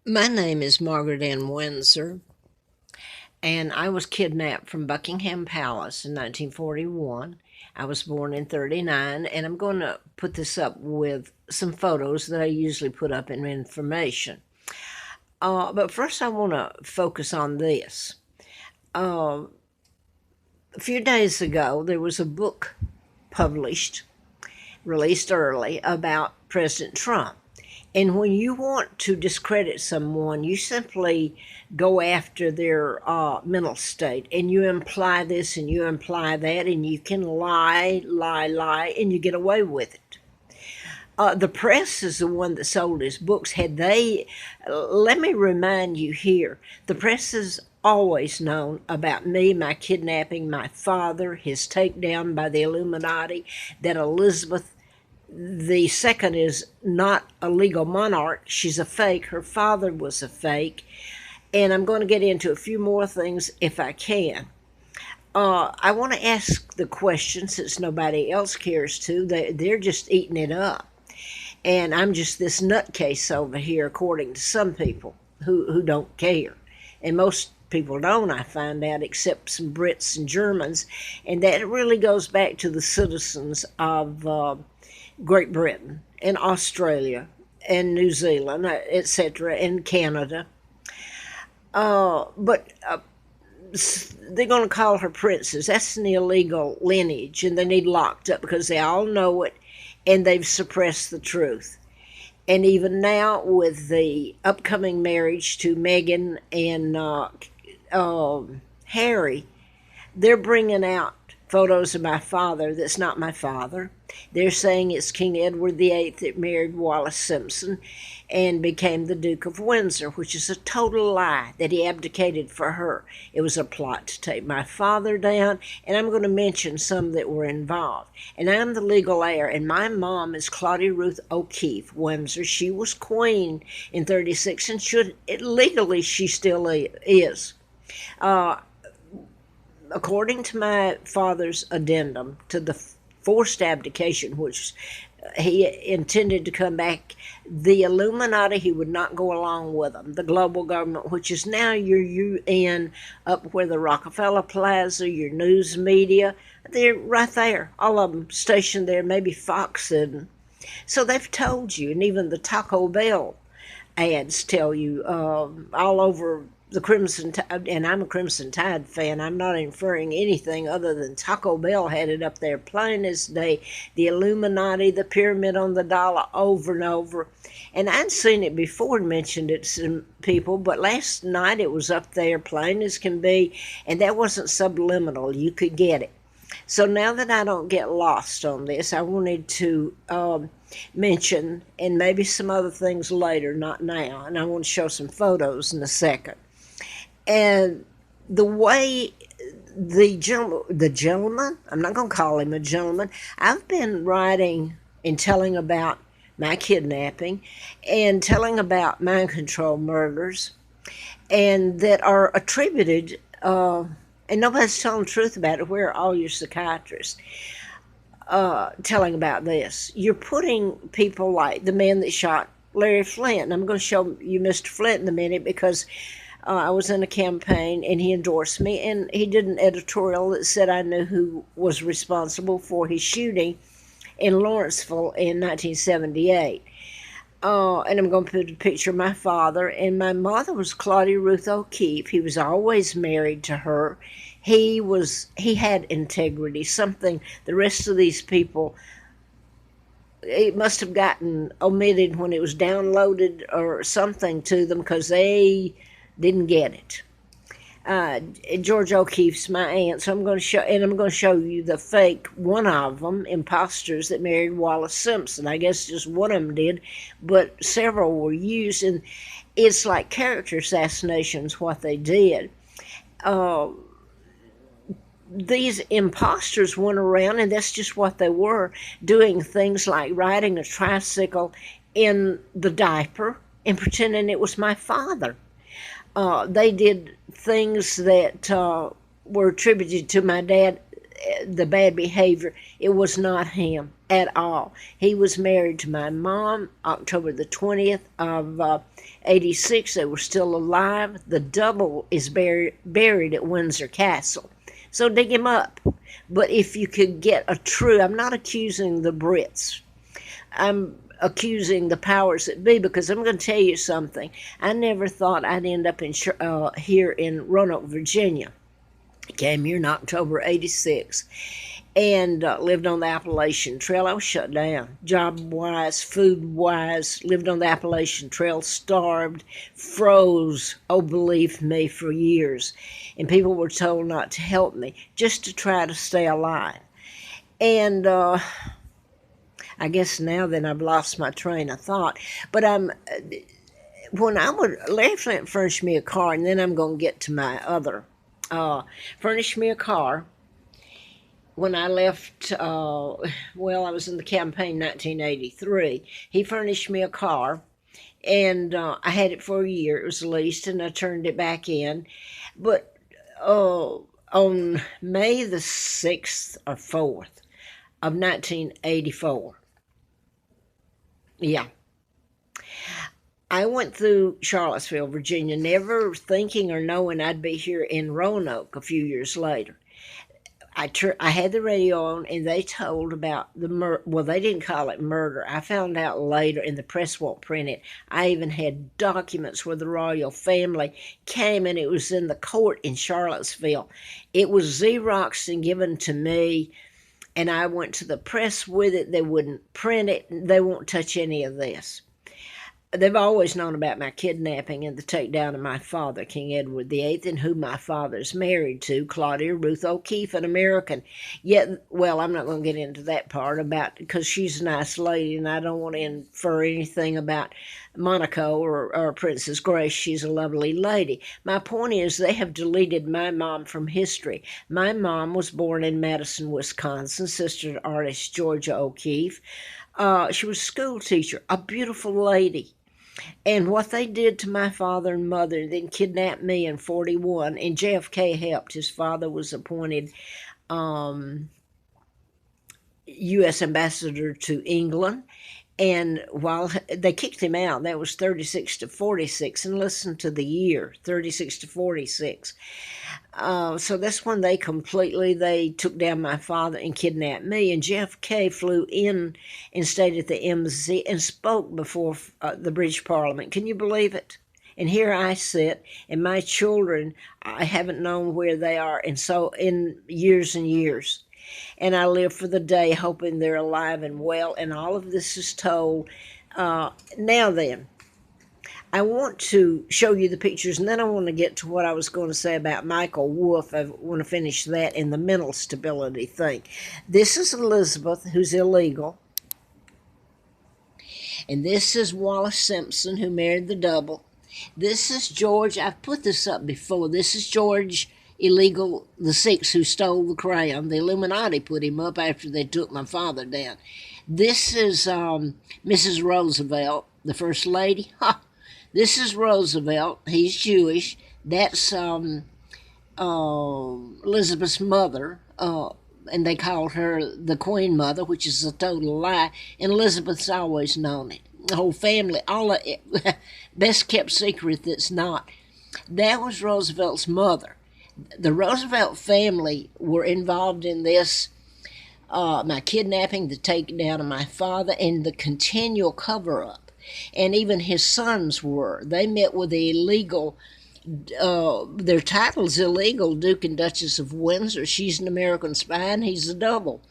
My name is Margaret Ann Windsor, and I was kidnapped from Buckingham Palace in 1941. I was born in 39, and I'm going to put this up with some photos that I usually put up in information. But first, I want to focus on this. A few days ago, there was a book published, released early, about President Trump. And when you want to discredit someone, you simply go after their mental state and you imply this and you imply that, and you can lie, and you get away with it. The press is the one that sold his books. Let me remind you here, the press has always known about me, my kidnapping, my father, his takedown by the Illuminati, that Elizabeth the second is not a legal monarch. She's a fake. Her father was a fake. And I'm going to get into a few more things if I can. I want to ask the question since nobody else cares to. They're just eating it up. And I'm just this nutcase over here, according to some people who don't care. And most people don't, I find out, except some Brits and Germans. And that really goes back to the citizens of Great Britain and Australia and New Zealand, etc., and Canada. But they're going to call her princess. That's an illegal lineage, and they need locked up because they all know it, and they've suppressed the truth. And even now, with the upcoming marriage to Meghan and Harry, they're bringing out photos of my father that's not my father. They're saying it's King Edward VIII that married Wallis Simpson and became the Duke of Windsor, which is a total lie, that he abdicated for her. It was a plot to take my father down, and I'm going to mention some that were involved. And I'm the legal heir, and my mom is Claudia Ruth O'Keefe Windsor. She was queen in 36, and legally she still is. According to my father's addendum to the forced abdication, which he intended to come back, the Illuminati, he would not go along with them. The global government, which is now your UN, up where the Rockefeller Plaza, your news media, they're right there, all of them stationed there, maybe Fox didn't. So they've told you, and even the Taco Bell ads tell you all over the Crimson Tide, and I'm a Crimson Tide fan. I'm not inferring anything other than Taco Bell had it up there plain as day. The Illuminati, the pyramid on the dollar, over and over. And I'd seen it before and mentioned it to some people, but last night it was up there plain as can be, and that wasn't subliminal. You could get it. So now that I don't get lost on this, I wanted to mention, and maybe some other things later, not now, and I want to show some photos in a second. And the way the gentleman, I'm not going to call him a gentleman, I've been writing and telling about my kidnapping and telling about mind control murders, and that are attributed, and nobody's telling the truth about it. Where are all your psychiatrists telling about this? You're putting people like the man that shot Larry Flint, and I'm going to show you Mr. Flint in a minute because I was in a campaign and he endorsed me, and he did an editorial that said I knew who was responsible for his shooting in Lawrenceville in 1978. And I'm going to put a picture of my father, and my mother was Claudia Ruth O'Keefe. He was always married to her. He had integrity, something the rest of these people, it must have gotten omitted when it was downloaded or something to them because they didn't get it. George O'Keefe's my aunt, so I'm going to show you the fake, one of them, imposters that married Wallis Simpson. I guess just one of them did, but several were used, and it's like character assassinations what they did. These imposters went around, and that's just what they were, doing things like riding a tricycle in the diaper and pretending it was my father. They did things that were attributed to my dad, the bad behavior. It was not him. at all. He was married to my mom October the 20th of 86. They were still alive. The double is buried at Windsor Castle. So dig him up. But if you could get a true, I'm not accusing the Brits. I'm accusing the powers that be, because I'm going to tell you something. I never thought I'd end up here in Roanoke, Virginia. I came here in October 86 and lived on the Appalachian Trail. I was shut down, job-wise, food-wise, lived on the Appalachian Trail, starved, froze, oh, believe me, for years. And people were told not to help me, just to try to stay alive. And I guess now then I've lost my train of thought. But Larry Flint furnished me a car, and then I'm going to get to my other. Furnished me a car when I left. I was in the campaign 1983. He furnished me a car, and I had it for a year. It was leased, and I turned it back in. But on May the 6th or 4th of 1984, yeah, I went through Charlottesville, Virginia, never thinking or knowing I'd be here in Roanoke a few years later. I had the radio on, and they told about the murder. Well, they didn't call it murder. I found out later, and the press won't print it. I even had documents where the royal family came, and it was in the court in Charlottesville. It was Xeroxed and given to me, and I went to the press with it. They wouldn't print it. They won't touch any of this. They've always known about my kidnapping and the takedown of my father, King Edward VIII, and who my father's married to, Claudia Ruth O'Keefe, an American. Yet, well, I'm not going to get into that part because she's a nice lady, and I don't want to infer anything about Monaco or Princess Grace. She's a lovely lady. My point is, they have deleted my mom from history. My mom was born in Madison, Wisconsin, sister to artist Georgia O'Keefe. She was a school teacher, a beautiful lady. And what they did to my father and mother, then kidnapped me in 41, and JFK helped. His father was appointed U.S. ambassador to England. And while they kicked him out, that was 36 to 46. And listen to the year, 36 to 46. So that's when they took down my father and kidnapped me. And JFK flew in and stayed at the embassy and spoke before the British Parliament. Can you believe it? And here I sit, and my children, I haven't known where they are in years and years. And I live for the day, hoping they're alive and well. And all of this is told. Now then, I want to show you the pictures, and then I want to get to what I was going to say about Michael Wolff. I want to finish that in the mental stability thing. This is Elizabeth, who's illegal. And this is Wallace Simpson, who married the double. This is George. I've put this up before. This is George Illegal the Sixth, who stole the crown. The Illuminati put him up after they took my father down. This is Mrs. Roosevelt, the First Lady. Ha! This is Roosevelt. He's Jewish. That's Elizabeth's mother, and they called her the Queen Mother, which is a total lie. And Elizabeth's always known it. The whole family, all of it, best kept secret that's not. That was Roosevelt's mother. The Roosevelt family were involved in this, my kidnapping, the takedown of my father, and the continual cover-up. And even his sons were. They met with the illegal, their title's illegal, Duke and Duchess of Windsor. She's an American spy, and he's a double.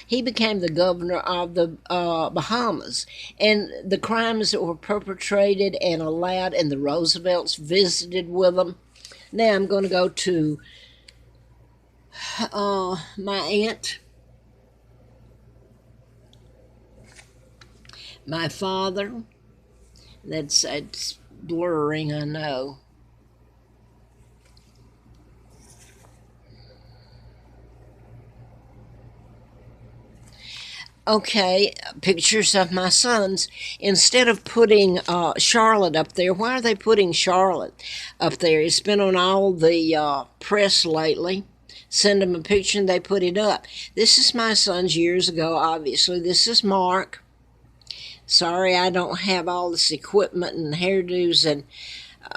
He became the governor of the Bahamas. And the crimes that were perpetrated and allowed, and the Roosevelts visited with them. Now I'm going to go to my aunt, my father. That's blurring, I know. Okay, pictures of my sons. Instead of putting Charlotte up there, why are they putting Charlotte up there? It's been on all the press lately. Send them a picture and they put it up. This is my son's years ago, obviously. This is Mark. Sorry I don't have all this equipment and hairdos and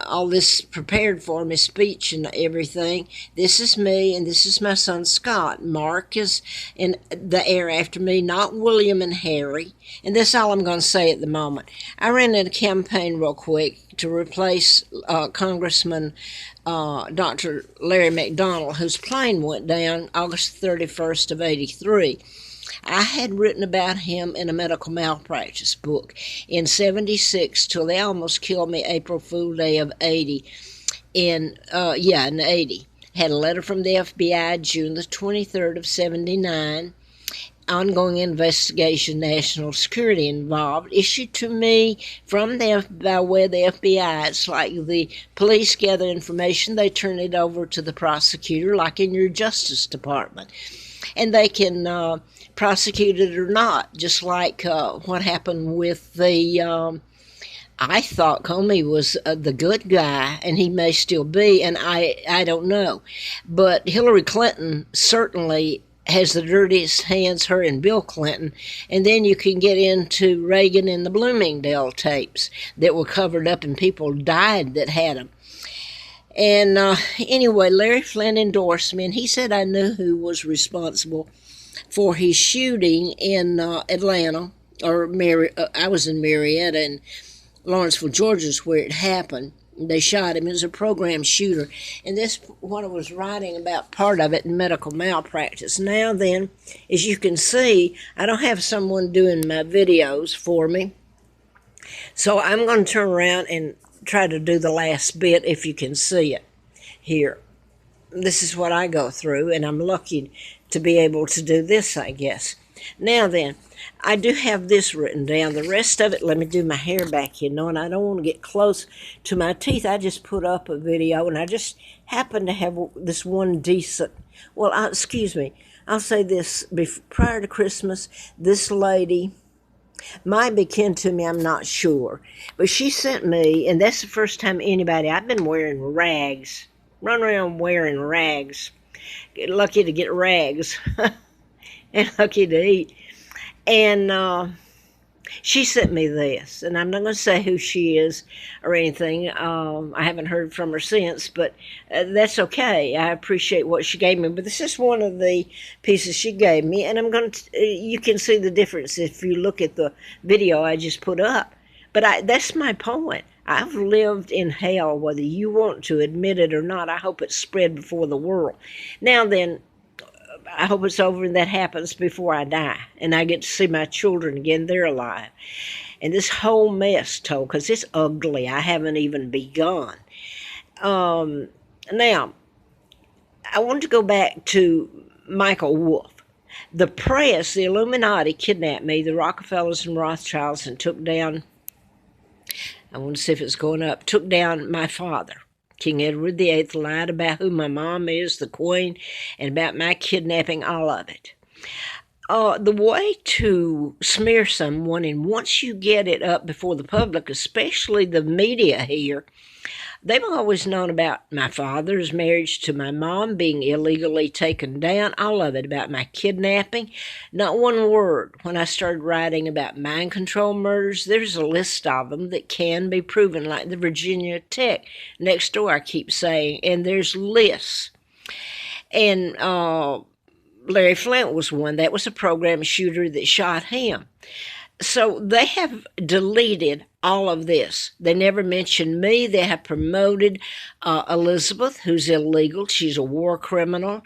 all this prepared for me, speech and everything. This is me, and this is my son Scott. Mark is in the air after me, not William and Harry. And that's all I'm going to say at the moment. I ran in a campaign real quick to replace Congressman Dr. Larry McDonald, whose plane went down August 31st of 83. I had written about him in a medical malpractice book in 76 till they almost killed me April Fool Day of 80. In 80. Had a letter from the FBI June the 23rd of 79. Ongoing investigation, national security involved, issued to me from by way of the FBI. It's like the police gather information, they turn it over to the prosecutor, like in your Justice Department. And they can prosecute it or not, just like what happened with the I thought Comey was the good guy, and he may still be, and I don't know. But Hillary Clinton certainly has the dirtiest hands, her and Bill Clinton. And then you can get into Reagan and the Bloomingdale tapes that were covered up and people died that had them. And anyway, Larry Flint endorsed me, and he said I knew who was responsible for his shooting in Atlanta, or I was in Marietta, and Lawrenceville, Georgia is where it happened. They shot him. He was a program shooter. And this what I was writing about, part of it in medical malpractice. Now then, as you can see, I don't have someone doing my videos for me. So I'm going to turn around and try to do the last bit if you can see it here. This is what I go through, and I'm lucky to be able to do this, I guess. Now then, I do have this written down. The rest of it, let me do my hair back, and I don't want to get close to my teeth. I just put up a video, and I just happen to have this one decent, excuse me, I'll say this, prior to Christmas, this lady might be kin to me, I'm not sure, but she sent me, and that's the first time I've been wearing rags, run around wearing rags, get lucky to get rags, and lucky to eat. And she sent me this, and I'm not going to say who she is or anything. I haven't heard from her since, but that's okay. I appreciate what she gave me. But this is one of the pieces she gave me, and I'm going to. You can see the difference if you look at the video I just put up. But that's my point. I've lived in hell, whether you want to admit it or not. I hope it's spread before the world. Now then, I hope it's over and that happens before I die, and I get to see my children again. They're alive. And this whole mess told, because it's ugly. I haven't even begun. Now, I want to go back to Michael Wolff. The press, the Illuminati, kidnapped me, the Rockefellers and Rothschilds, and took down, I want to see if it's going up, took down my father. King Edward VIII lied about who my mom is, the Queen, and about my kidnapping, all of it. The way to smear someone, and once you get it up before the public, especially the media here, they've always known about my father's marriage to my mom being illegally taken down, all of it, about my kidnapping. Not one word when I started writing about mind control murders. There's a list of them that can be proven, like the Virginia Tech next door, I keep saying, and there's lists. And Larry Flint was one. That was a program shooter that shot him. So they have deleted all of this. They never mentioned me. They have promoted Elizabeth, who's illegal. She's a war criminal.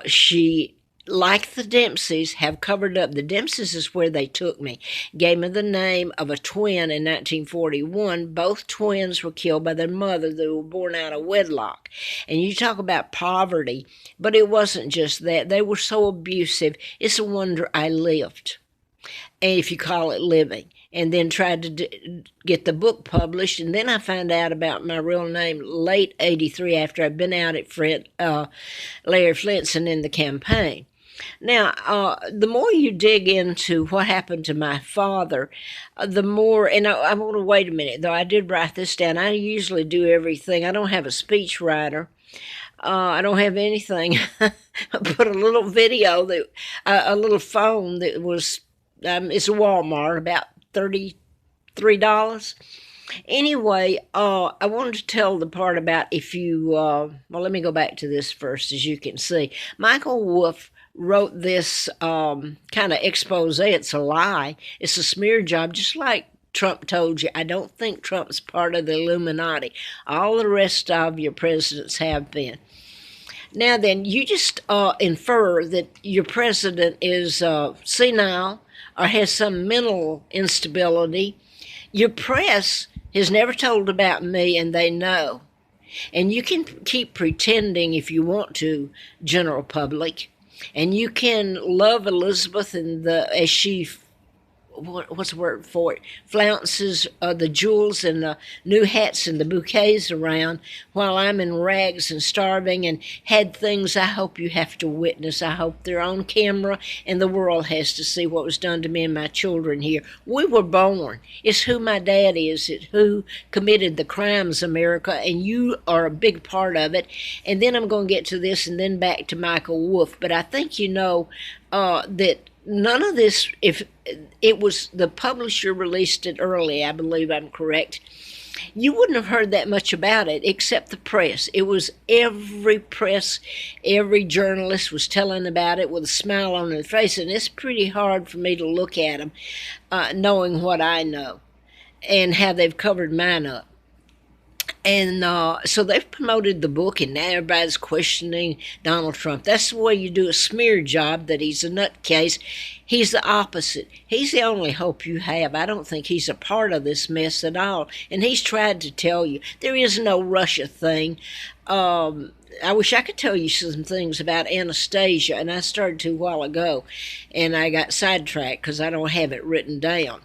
She, like the Dempseys, have covered up. The Dempseys is where they took me. Gave me the name of a twin in 1941. Both twins were killed by their mother. They were born out of wedlock. And you talk about poverty, but it wasn't just that. They were so abusive. It's a wonder I lived, and if you call it living, and then tried to get the book published. And then I found out about my real name late 83 after I'd been out at Larry Flint's and in the campaign. Now, the more you dig into what happened to my father, the more, and I want to wait a minute, though I did write this down. I usually do everything. I don't have a speech writer. I don't have anything. I put a little video that, a little phone that was, it's a Walmart, about $33. Anyway, I wanted to tell the part about if you, well, let me go back to this first. As you can see, Michael Wolff wrote this kind of expose. It's a lie. It's a smear job, just like Trump told you. I don't think Trump's part of the Illuminati. All the rest of your presidents have been. Now then, you just infer that your president is senile or has some mental instability. Your press has never told about me, and they know. And you can keep pretending if you want to, general public, and you can love Elizabeth and as she, what's the word for it, flounces the jewels and the new hats and the bouquets around while I'm in rags and starving and had things I hope you have to witness. I hope they're on camera and the world has to see what was done to me and my children here. We were born. It's who my dad is. It's who committed the crimes, America, and you are a big part of it. And then I'm going to get to this and then back to Michael Wolff. But I think you know that none of this, if it was the publisher released it early, I believe I'm correct, you wouldn't have heard that much about it except the press. It was every press, every journalist was telling about it with a smile on their face, and it's pretty hard for me to look at them knowing what I know and how they've covered mine up. And so they've promoted the book, and now everybody's questioning Donald Trump. That's the way you do a smear job, that he's a nutcase. He's the opposite. He's the only hope you have. I don't think he's a part of this mess at all. And he's tried to tell you there is no Russia thing. I wish I could tell you some things about Anastasia, and I started to a while ago, and I got sidetracked because I don't have it written down.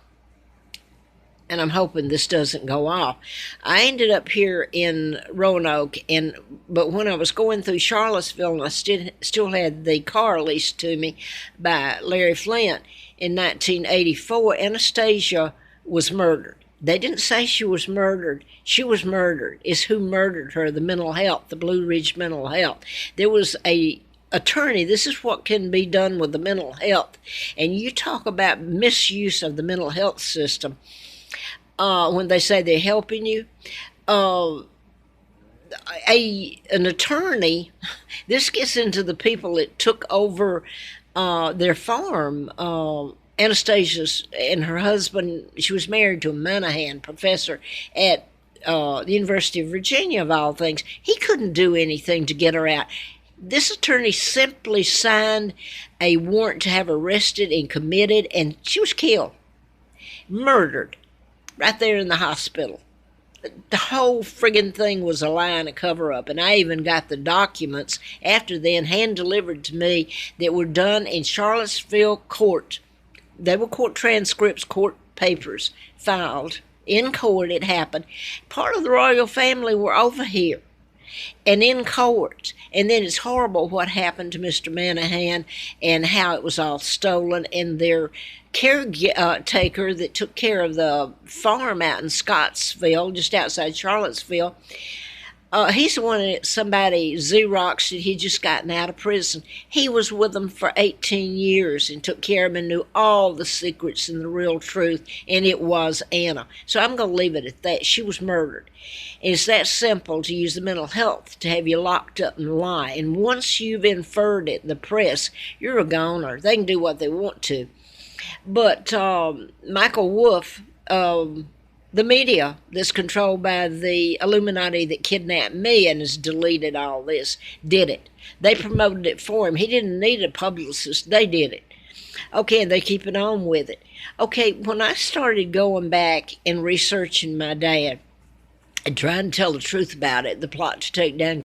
And I'm hoping this doesn't go off. I ended up here in Roanoke, but when I was going through Charlottesville, and I still had the car leased to me by Larry Flint in 1984, Anastasia was murdered. They didn't say she was murdered. She was murdered. It's who murdered her, the mental health, the Blue Ridge mental health. There was a attorney. This is what can be done with the mental health. And you talk about misuse of the mental health system. When they say they're helping you, an attorney, this gets into the people that took over their farm. Anastasia's and her husband, she was married to a Monahan professor at the University of Virginia, of all things. He couldn't do anything to get her out. This attorney simply signed a warrant to have her arrested and committed, and she was killed, murdered, right there in the hospital. The whole friggin' thing was a lie and a cover-up, and I even got the documents after then hand-delivered to me that were done in Charlottesville court. They were court transcripts, court papers filed. In court it happened. Part of the royal family were over here and in court. And then it's horrible what happened to Mr. Monahan and how it was all stolen, and their caretaker that took care of the farm out in Scottsville, just outside Charlottesville, he's the one that somebody Xeroxed that he'd just gotten out of prison. He was with them for 18 years and took care of them and knew all the secrets and the real truth, and it was Anna. So I'm going to leave it at that. She was murdered. And it's that simple to use the mental health to have you locked up and lie. And once you've inferred it, the press, you're a goner. They can do what they want to. But Michael Wolff, the media that's controlled by the Illuminati that kidnapped me and has deleted all this, did it. They promoted it for him. He didn't need a publicist. They did it. Okay, and they keep it on with it. Okay, when I started going back and researching my dad and trying to tell the truth about it, the plot to take down